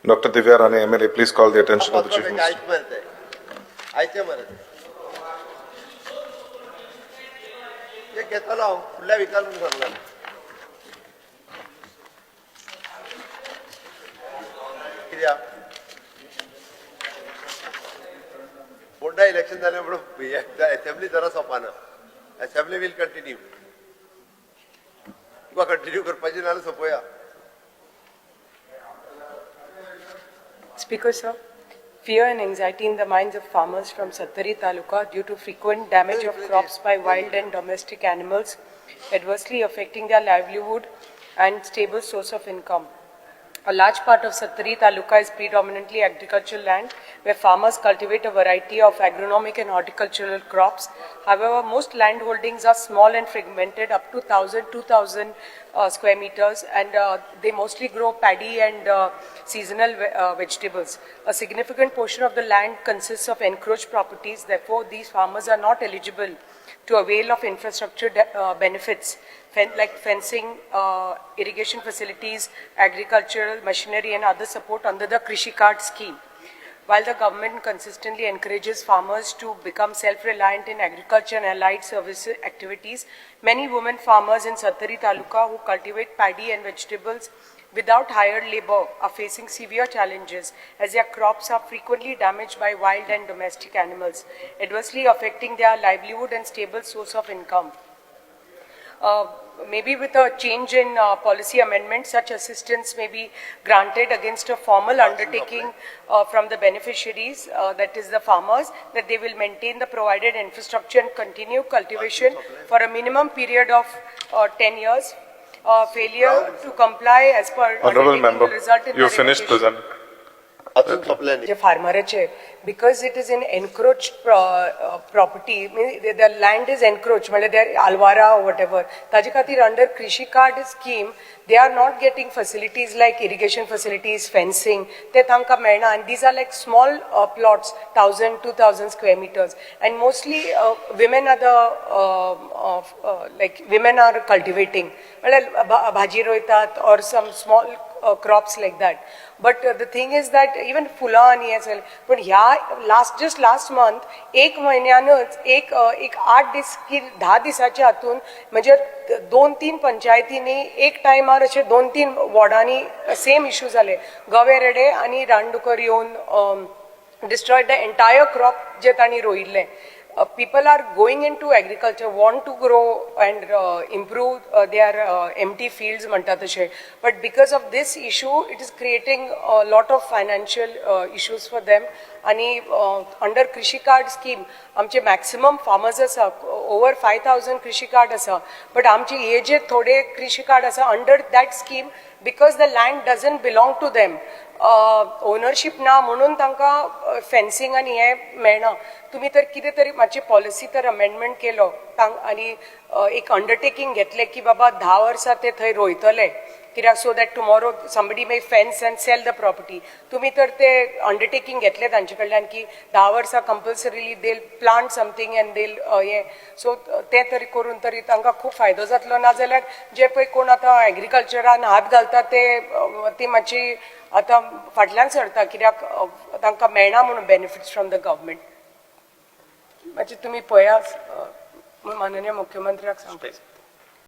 Dr. Divya Rani, MLA, please call the attention of the Chief Minister. Boda election the assembly assembly will continue. Continue Speaker sir, fear and anxiety in the minds of farmers from Sattari Taluka due to frequent damage of crops by wild and domestic animals, adversely affecting their livelihood and stable source of income. A large part of Sattari Taluka is predominantly agricultural land, where farmers cultivate a variety of agronomic and horticultural crops. However, most land holdings are small and fragmented, up to 2,000 square meters, and they mostly grow paddy and seasonal vegetables. A significant portion of the land consists of encroached properties. Therefore, these farmers are not eligible to avail of infrastructure benefits like fencing, irrigation facilities, agricultural machinery and other support under the Krishi Card scheme. While the government consistently encourages farmers to become self-reliant in agriculture and allied service activities, many women farmers in Sattari Taluka who cultivate paddy and vegetables without hired labor are facing severe challenges as their crops are frequently damaged by wild and domestic animals, adversely affecting their livelihood and stable source of income. Maybe with a change in policy amendment, such assistance may be granted against a formal undertaking from the beneficiaries, that is the farmers, that they will maintain the provided infrastructure and continue cultivation for a minimum period of 10 years. Failure to comply as per Honorable Member, result in you finished present. Farmer because it is an encroached property, the land is encroached, alwara or whatever. Tajikatir under Krishi Card scheme, they are not getting facilities like irrigation facilities, fencing, and these are like small plots, 1,000, 2,000 square meters. And mostly women are women are cultivating, bhaji roitat or some small crops like that. But the thing is that even fula nahi hai, but just last month, एक महिन्यानंच एक 10 दिसाच्या हातून म्हणजे 2-3 पंचायतींनी एक टायमार अशे 2-3 वॉर्डांनी same issue जाले. गवेरेडे आणि रानडुकर येवन destroyed the entire crop जे तांणी रोयिल्ले. People are going into agriculture, want to grow and improve their empty fields, but because of this issue, it is creating a lot of financial issues for them. And under Krishi Card scheme, आमचे maximum farmers asa, over 5,000 Krishi Card asa, but आमचे हे जे थोडे Krishi Card asa, under that scheme, because the land doesn't belong to them, ownership ना म्हणून तांकां fencing आनी हे मेळना. तुमी तर कितें तरी मातशी पॉलिसी तर अमेंडमेंट केलो आनी एक अंडरटेकिंग घेतले की बाबा 10 वर्सां ते थंय रोयतले कित्याक so that tomorrow somebody may fence and sell the property. तुमी तर ते अंडरटेकिंग घेतले तांचे कडल्यान की 10 वर्सां कंपल्सरीली देल प्लांट समथींग एंड देल हे सो ते तरी करून तरी तांकां खूब फायदो जातलो. नाजाल्यार जे पळय कोण आतां एग्रीकल्चरान हात घालता ती मातशी आतां फाटल्यान सरता कित्याक तांकां मेळना म्हणून बेनिफिट्स फ्रॉम द गव्हर्मेंट. मातशें तुमी पळया माननीय मुख्यमंत्र्याक सांगता.